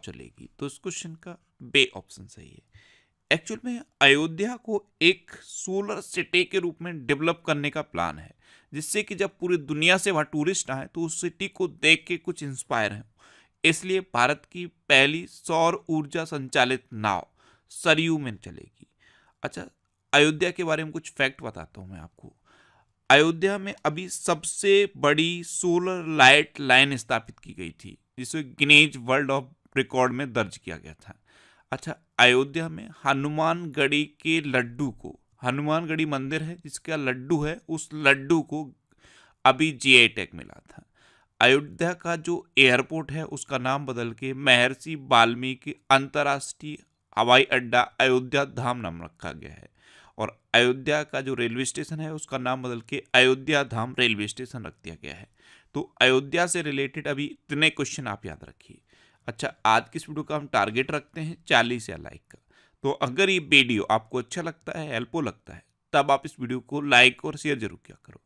चलेगी? तो इस क्वेश्चन का बे ऑप्शन सही है। एक्चुअल में अयोध्या को एक सोलर सिटी के रूप में डेवलप करने का प्लान है, जिससे कि जब पूरी दुनिया से वहाँ टूरिस्ट आए तो उस सिटी को देख के कुछ इंस्पायर हैं। इसलिए भारत की पहली सौर ऊर्जा संचालित नाव सरयू में चलेगी। अच्छा, अयोध्या के बारे में कुछ फैक्ट बताता हूँ मैं आपको। अयोध्या में अभी सबसे बड़ी सोलर लाइट लाइन स्थापित की गई थी, जिसे गिनीज वर्ल्ड ऑफ रिकॉर्ड में दर्ज किया गया था। अच्छा, अयोध्या में हनुमानगढ़ी के लड्डू को, हनुमानगढ़ी मंदिर है जिसका लड्डू है, उस लड्डू को अभी जीआई टैग मिला था। अयोध्या का जो एयरपोर्ट है उसका नाम बदल के महर्षि वाल्मीकि अंतर्राष्ट्रीय हवाई अड्डा अयोध्या धाम नाम रखा गया है। और अयोध्या का जो रेलवे स्टेशन है उसका नाम बदल के अयोध्या धाम रेलवे स्टेशन रख दिया गया है। तो अयोध्या से रिलेटेड अभी इतने क्वेश्चन आप याद रखिए। अच्छा, आज की इस वीडियो का हम टारगेट रखते हैं 40 या लाइक का। तो अगर ये वीडियो आपको अच्छा लगता है, हेल्पफुल लगता है, तब आप इस वीडियो को लाइक और शेयर जरूर किया करो।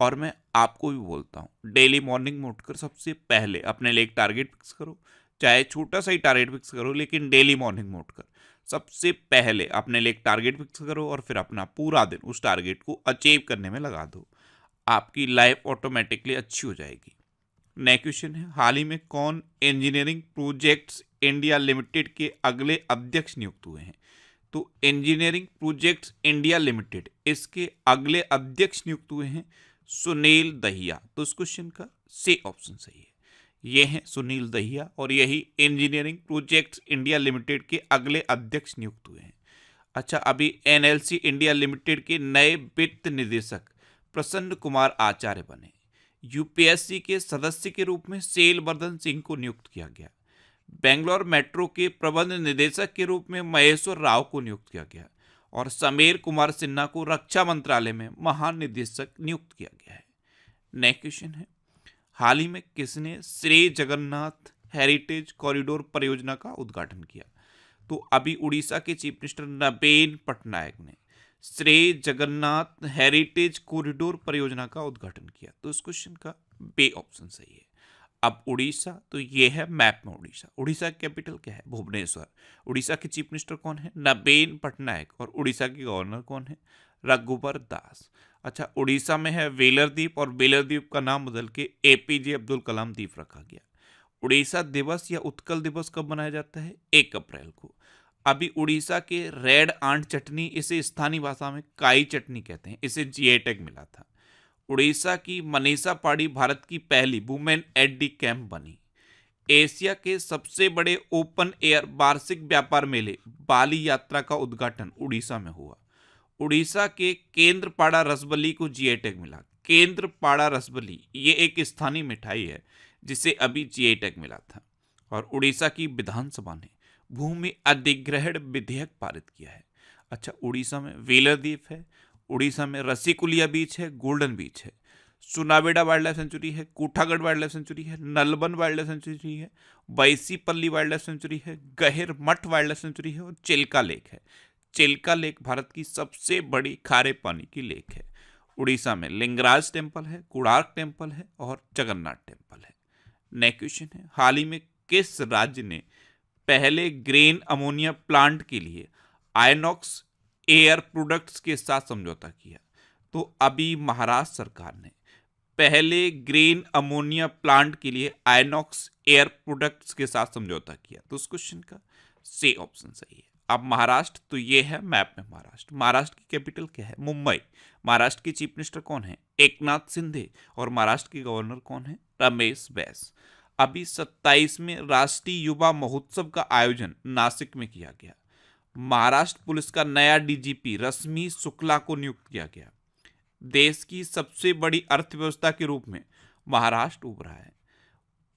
और मैं आपको भी बोलता हूँ, डेली मॉर्निंग में उठकर सबसे पहले अपने लिए एक टारगेट फिक्स करो, चाहे छोटा सा ही टारगेट फिक्स करो, लेकिन डेली मॉर्निंग में उठकर सबसे पहले अपने लिए एक टारगेट फिक्स करो और फिर अपना पूरा दिन उस टारगेट को अचीव करने में लगा दो। आपकी लाइफ ऑटोमेटिकली अच्छी हो जाएगी। नेक्स्ट क्वेश्चन है, हाल ही में कौन इंजीनियरिंग प्रोजेक्ट्स इंडिया लिमिटेड के अगले अध्यक्ष नियुक्त हुए हैं? तो इंजीनियरिंग प्रोजेक्ट्स इंडिया लिमिटेड, इसके अगले अध्यक्ष नियुक्त हुए हैं सुनील दहिया। तो इस क्वेश्चन का सी ऑप्शन सही है। ये हैं सुनील दहिया और यही इंजीनियरिंग प्रोजेक्ट्स इंडिया लिमिटेड के अगले अध्यक्ष नियुक्त हुए हैं। अच्छा, अभी एनएलसी इंडिया लिमिटेड के नए वित्त निदेशक प्रसन्न कुमार आचार्य बने। यूपीएससी के सदस्य के रूप में सेलवर्धन सिंह को नियुक्त किया गया। बेंगलोर मेट्रो के प्रबंध निदेशक के रूप में महेश्वर राव को नियुक्त किया गया। और समीर कुमार सिन्हा को रक्षा मंत्रालय में महानिदेशक नियुक्त किया गया है। नेक्स्ट क्वेश्चन है, हाल ही में किसने श्री जगन्नाथ हेरिटेज कॉरिडोर परियोजना का उद्घाटन किया? तो अभी उड़ीसा के चीफ मिनिस्टर नवीन पटनायक ने श्री जगन्नाथ हेरिटेज कॉरिडोर परियोजना का उद्घाटन किया। तो इस क्वेश्चन का बी ऑप्शन सही है। अब उड़ीसा, तो ये है मैप में उड़ीसा। उड़ीसा की कैपिटल क्या है? भुवनेश्वर। उड़ीसा के चीफ मिनिस्टर कौन है? नवीन पटनायक। और उड़ीसा के गवर्नर कौन है? रघुबर दास। अच्छा, उड़ीसा में है वेलर द्वीप और वेलर द्वीप का नाम बदल के एपीजे अब्दुल कलाम द्वीप रखा गया। उड़ीसा दिवस या उत्कल दिवस कब मनाया जाता है? 1 अप्रैल को। अभी उड़ीसा के रेड आंट चटनी, इसे स्थानीय भाषा में काई चटनी कहते हैं, इसे जीआई टैग मिला था। उड़ीसा की मनीषा पाड़ी भारत की पहली वुमेन एट डी कैंप बनी। एशिया के सबसे बड़े ओपन एयर वार्षिक व्यापार मेले बाली यात्रा का उद्घाटन उड़ीसा में हुआ। उड़ीसा के केंद्रपाड़ा रसबली को जीआई टैग मिला। केंद्रपाड़ा रसबली ये एक स्थानीय मिठाई है जिसे अभी जीआई टैग मिला था। और उड़ीसा की विधानसभा ने भूमि अधिग्रहण विधेयक पारित किया है। अच्छा, उड़ीसा में वेलर द्वीप है, उड़ीसा में रसिकुलिया बीच है, गोल्डन बीच है, सुनावेडा वाइल्ड लाइफ सेंचुरी है, कोठागढ़ वाइल्ड लाइफ सेंचुरी है, नलबन वाइल्ड लाइफ सेंचुरी है, बैसीपल्ली वाइल्ड लाइफ सेंचुरी है, गहिर मठ वाइल्ड लाइफ सेंचुरी है और चिल्का लेक है। चिल्का लेक भारत की सबसे बड़ी खारे पानी की लेक है। उड़ीसा में लिंगराज टेम्पल है, कोणार्क टेम्पल है और जगन्नाथ टेम्पल है। नेक्स्ट क्वेश्चन है, हाल ही में किस राज्य ने पहले ग्रेन अमोनिया प्लांट के लिए आयनॉक्स एयर प्रोडक्ट्स के साथ समझौता किया? तो अभी महाराष्ट्र सरकार ने पहले ग्रेन अमोनिया प्लांट के लिए आयनॉक्स एयर प्रोडक्ट्स के साथ समझौता किया। तो उस क्वेश्चन का सी ऑप्शन सही है। अब महाराष्ट्र, तो ये है मैप में महाराष्ट्र। महाराष्ट्र की कैपिटल क्या है? मुंबई। महाराष्ट्र के चीफ मिनिस्टर कौन है? एकनाथ शिंदे। और महाराष्ट्र के गवर्नर कौन है? रमेश बैस। अभी 27वें राष्ट्रीय युवा महोत्सव का आयोजन नासिक में किया गया। महाराष्ट्र पुलिस का नया डीजीपी रश्मि शुक्ला को नियुक्त किया गया। देश की सबसे बड़ी अर्थव्यवस्था के रूप में महाराष्ट्र उभरा है।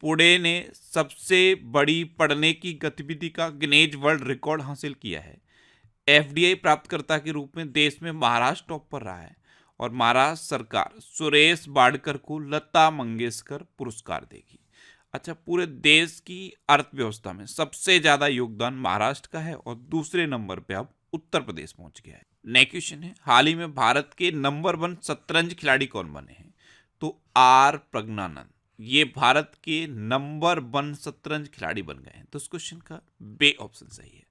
पुणे ने सबसे बड़ी पढ़ने की गतिविधि का गिनीज वर्ल्ड रिकॉर्ड हासिल किया है। एफडीआई प्राप्तकर्ता के रूप में देश में महाराष्ट्र टॉप पर रहा है। और महाराष्ट्र सरकार सुरेश वाडकर को लता मंगेशकर पुरस्कार देगी। अच्छा, पूरे देश की अर्थव्यवस्था में सबसे ज्यादा योगदान महाराष्ट्र का है और दूसरे नंबर पे अब उत्तर प्रदेश पहुंच गया है। नेक्स्ट क्वेश्चन है, हाल ही में भारत के नंबर 1 शतरंज खिलाड़ी कौन बने हैं? तो आर प्रज्ञानंद। ये भारत के नंबर 1 शतरंज खिलाड़ी बन गए हैं। तो इस क्वेश्चन का बे ऑप्शन सही है।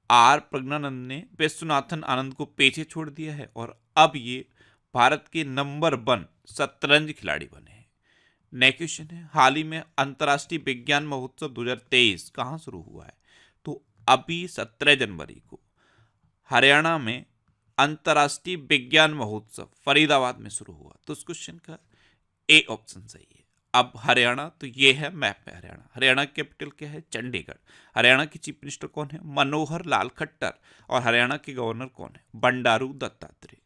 आर प्रज्ञानंद ने विश्वनाथन आनंद को पीछे छोड़ दिया है और अब ये भारत के नंबर 1 शतरंज खिलाड़ी बने हैं। नेक्स्ट क्वेश्चन है, हाल ही में अंतर्राष्ट्रीय विज्ञान महोत्सव 2023 कहाँ शुरू हुआ है? तो अभी 17 जनवरी को हरियाणा में अंतर्राष्ट्रीय विज्ञान महोत्सव फरीदाबाद में शुरू हुआ। तो इस क्वेश्चन का ए ऑप्शन सही है। अब हरियाणा, तो ये है मैप में हरियाणा। हरियाणा की कैपिटल क्या है? चंडीगढ़। हरियाणा के चीफ मिनिस्टर कौन है? मनोहर लाल खट्टर। और हरियाणा के गवर्नर कौन है? बंडारू दत्तात्रेय।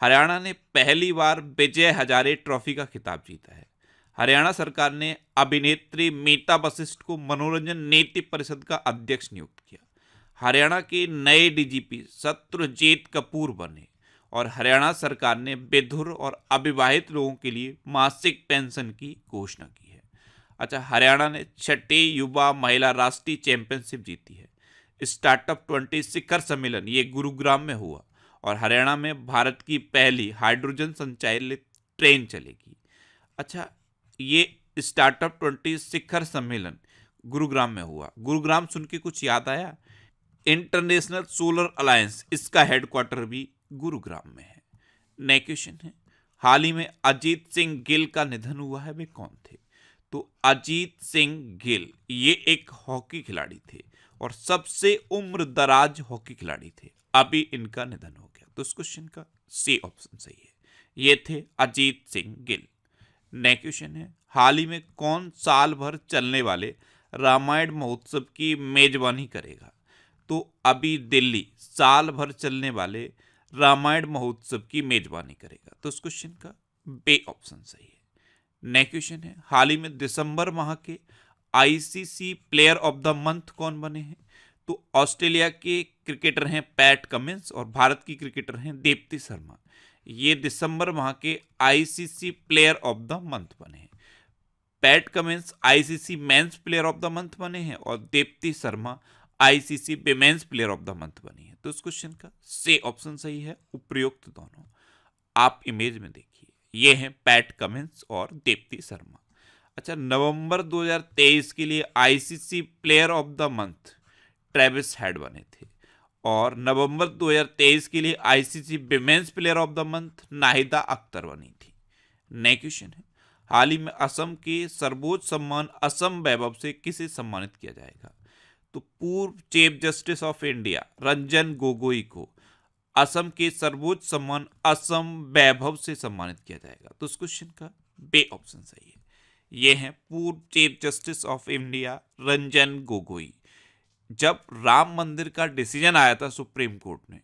हरियाणा ने पहली बार विजय हजारे ट्रॉफी का खिताब जीता है। हरियाणा सरकार ने अभिनेत्री मीता वशिष्ठ को मनोरंजन नीति परिषद का अध्यक्ष नियुक्त किया। हरियाणा के नए डीजीपी शत्रुजीत कपूर बने और हरियाणा सरकार ने विधुर और अविवाहित लोगों के लिए मासिक पेंशन की घोषणा की है। अच्छा, हरियाणा ने 6ठी युवा महिला राष्ट्रीय चैंपियनशिप जीती है। स्टार्टअप 20 शिखर सम्मेलन ये गुरुग्राम में हुआ और हरियाणा में भारत की पहली हाइड्रोजन संचालित ट्रेन चलेगी। अच्छा, ये स्टार्टअप 20 शिखर सम्मेलन गुरुग्राम में हुआ। गुरुग्राम सुन के कुछ याद आया? इंटरनेशनल सोलर अलायंस, इसका हेडक्वार्टर भी गुरुग्राम में है। नेक्स्ट क्वेश्चन है, हाल ही में अजीत सिंह गिल का निधन हुआ है, वे कौन थे? तो अजीत सिंह गिल ये एक हॉकी खिलाड़ी थे और सबसे उम्र दराज हॉकी खिलाड़ी थे। अभी इनका निधन हो गया। तो इस क्वेश्चन का सी ऑप्शन सही है। ये थे अजीत सिंह गिल। नेक्स्ट क्वेश्चन है, हाल ही में कौन साल भर चलने वाले रामायण महोत्सव की मेजबानी करेगा? तो अभी दिल्ली साल भर चलने वाले रामायण महोत्सव की मेजबानी करेगा। तो इस क्वेश्चन का बे ऑप्शन सही है। नेक्स्ट क्वेश्चन है, हाल ही में दिसंबर माह के ICC player of the month कौन बने हैं? तो ऑस्ट्रेलिया के क्रिकेटर हैं पैट कमिंस और भारत की क्रिकेटर हैं दीप्ति शर्मा। ये दिसंबर माह के ICC player of the month बने हैं। PAT Cummins ICC men's player of the month बने हैं और Deepti Sharma ICC women's player of the month बनी है। तो इस क्वेश्चन का से ऑप्शन सही है, उपयुक्त दोनों। आप इमेज में देखिए, ये हैं पैट कमिंस और दीप्ति शर्मा। अच्छा, नवंबर 2023 के लिए ICC player of the month Travis head बने थे और नवंबर 2023 के लिए ICC women's player of the month Nahida Akhtar बनी थी। नेक्स्ट क्वेश्चन है, हाल ही में असम के सर्वोच्च सम्मान असम वैभव से किसे सम्मानित किया जाएगा? तो पूर्व chief justice of India Ranjan Gogoi को असम के सर्वोच्च सम्मान असम वैभव से सम्मानित किया जाएगा। तो इस क्वेश्चन का बे ऑप्शन सही है। ये हैं पूर्व chief justice of India Ranjan Gogoi. जब राम मंदिर का डिसीजन आया था सुप्रीम कोर्ट में,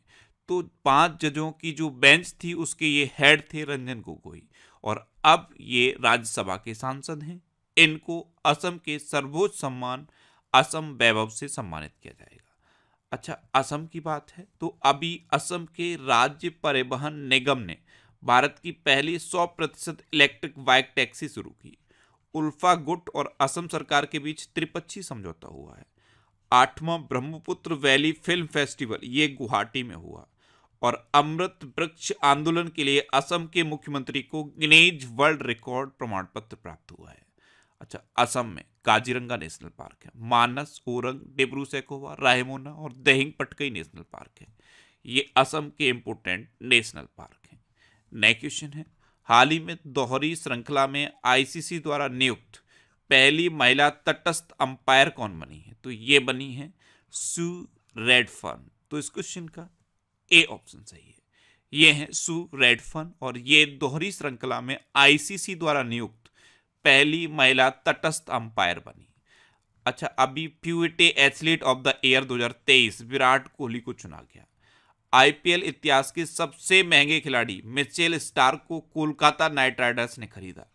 तो 5 जजों की जो बेंच थी उसके ये हेड थे रंजन गोगोई और अब ये राज्यसभा के सांसद हैं। इनको असम के सर्वोच्च सम्मान असम वैभव से सम्मानित किया जाएगा। अच्छा, असम की बात है तो अभी असम के राज्य परिवहन निगम ने भारत की पहली 100% इलेक्ट्रिक बाइक टैक्सी शुरू की। उल्फा गुट और असम सरकार के बीच त्रिपक्षीय समझौता हुआ है। 8वां ब्रह्मपुत्र वैली फिल्म फेस्टिवल ये गुवाहाटी में हुआ और अमृत वृक्ष आंदोलन के लिए असम के मुख्यमंत्री को गिनीज वर्ल्ड रिकॉर्ड प्रमाण पत्र प्राप्त हुआ है। अच्छा, असम में काजीरंगा नेशनल पार्क है, मानस, ओरंग, डिब्रू सैखोवा, रायमोना और दहिंग पटकई नेशनल पार्क है। ये असम के इंपोर्टेंट नेशनल पार्क हैं। नेक्स्ट क्वेश्चन है, हाल ही में दोहरी श्रृंखला में आईसीसी द्वारा नियुक्त पहली महिला तटस्थ अंपायर कौन बनी है? तो ये बनी है सू रेडफर्न। तो इस क्वेश्चन का ए ऑप्शन सही है। ये है सू रेडफर्न और ये दोहरी श्रृंखला में आईसीसी द्वारा नियुक्त पहली महिला तटस्थ अंपायर बनी। अच्छा, अभी प्यूटे athlete of the year 2023 Virat Kohli को चुना गया। आईपीएल इतिहास के सबसे महंगे खिलाड़ी मिचेल स्टार्क को कोलकाता नाइट राइडर्स ने खरीदा।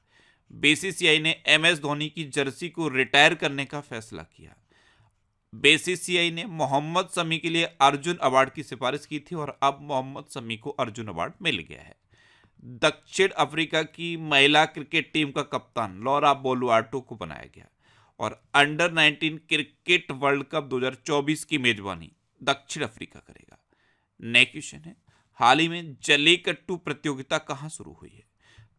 बीसीसीआई ने एमएस धोनी की जर्सी को रिटायर करने का फैसला किया। बीसीसीआई ने मोहम्मद शमी के लिए अर्जुन अवार्ड की सिफारिश की थी और अब मोहम्मद शमी को अर्जुन अवार्ड मिल गया है। दक्षिण अफ्रीका की महिला क्रिकेट टीम का कप्तान लॉरा बोलुआर्टो को बनाया गया और अंडर 19 क्रिकेट वर्ल्ड कप 2024 की मेजबानी दक्षिण अफ्रीका करेगा। नेक्स्ट क्वेश्चन है, हाल ही में जल्लीकट्टू प्रतियोगिता कहाँ शुरू हुई है?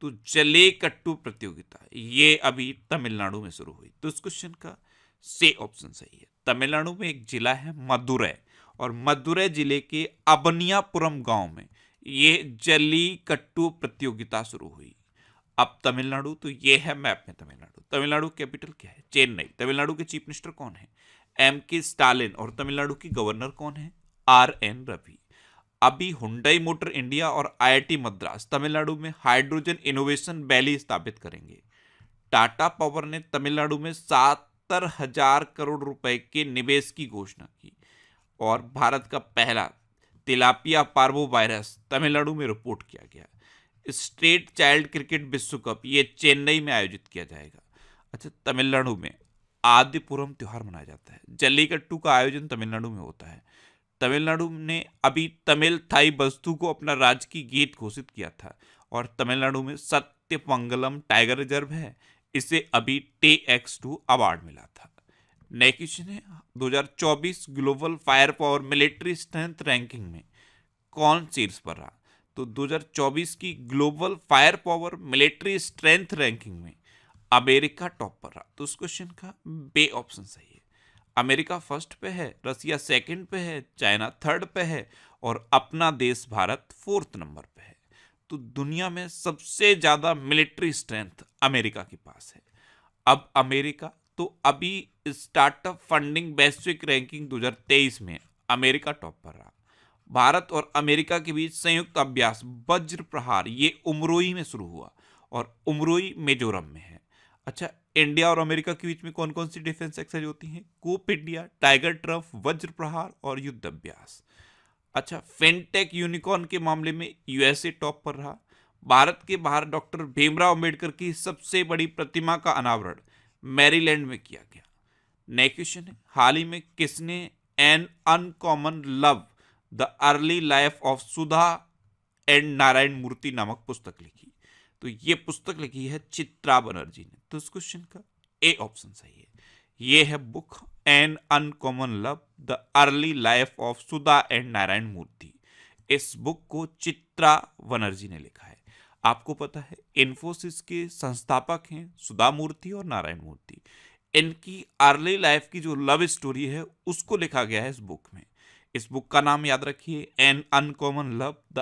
तो जल्लीकट्टू प्रतियोगिता ये अभी तमिलनाडु में शुरू हुई। तो इस क्वेश्चन का से ऑप्शन सही है। तमिलनाडु में एक जिला है मदुरै, और मदुरै जिले के अबनियापुरम गांव में ये जल्लीकट्टू प्रतियोगिता शुरू हुई। अब तमिलनाडु, तो ये है मैप में तमिलनाडु। तमिलनाडु कैपिटल क्या है? चेन्नई। तमिलनाडु के चीफ मिनिस्टर कौन है? M.K. स्टालिन। और तमिलनाडु की गवर्नर कौन है? R.N. रवि। अभी हुंडई मोटर इंडिया और IIT मद्रास तमिलनाडु में हाइड्रोजन इनोवेशन वैली स्थापित करेंगे। टाटा पावर ने तमिलनाडु में 70,000 करोड़ रुपए के निवेश की घोषणा की। और भारत का पहला तिलापिया पार्वो वायरस तमिलनाडु में रिपोर्ट किया गया। स्टेट चाइल्ड क्रिकेट विश्व कप ये चेन्नई में आयोजित किया जाएगा। अच्छा, तमिलनाडु में आदिपुरम त्योहार मनाया जाता है। जल्लीकट्टू का आयोजन तमिलनाडु में होता है। तमिलनाडु ने अभी तमिल थाई बस्तु को अपना राजकीय गीत घोषित किया था। और तमिलनाडु में सत्यमंगलम टाइगर रिजर्व है, इसे अभी TX2 अवार्ड मिला था। नेक्स्ट क्वेश्चन है 2024 global fire power military strength ranking में कौन शीर्ष पर रहा? तो 2024 की global fire power military strength ranking में अमेरिका टॉप पर रहा। तो उस क्वेश्चन का बे ऑप्शन सही है। अमेरिका फर्स्ट पे है, रसिया सेकंड पे है, चाइना थर्ड पे है, और अपना देश भारत फोर्थ नंबर पे है। तो दुनिया में सबसे ज्यादा मिलिट्री स्ट्रेंथ अमेरिका के पास है। अब अमेरिका तो अभी स्टार्टअप फंडिंग वैश्विक रैंकिंग 2023 में अमेरिका टॉप पर रहा। भारत और अमेरिका के बीच संयुक्त अभ्यास वज्र प्रहार ये उमरोई में शुरू हुआ, और उमरोई मिजोरम में है। अच्छा, इंडिया और अमेरिका के बीच में कौन कौन सी डिफेंस एक्सरसाइज होती हैं? कोप इंडिया, टाइगर ट्रम्प, वज्र प्रहार और युद्ध अभ्यास। अच्छा, फिनटेक यूनिकॉर्न के मामले में USA टॉप पर रहा। भारत के बाहर डॉक्टर भीमराव अंबेडकर की सबसे बड़ी प्रतिमा का अनावरण मैरीलैंड में किया गया। नेक्स्ट क्वेश्चन है, हाल ही में किसने an uncommon love the early life of Sudha and Narayan Murthy नामक पुस्तक लिखी? तो ये पुस्तक लिखी है चित्रा बनर्जी ने। तो इस क्वेश्चन का ए ऑप्शन सही है। ये है book an uncommon love the early life of Sudha and Narayan Murthy. इस बुक को चित्रा बनर्जी ने लिखा है। आपको पता है इन्फोसिस के संस्थापक हैं सुधा मूर्ति और नारायण मूर्ति। इनकी अर्ली लाइफ की जो लव स्टोरी है उसको लिखा गया है इस बुक में। इस बुक का नाम याद रखिए, एन अनकॉमन लव द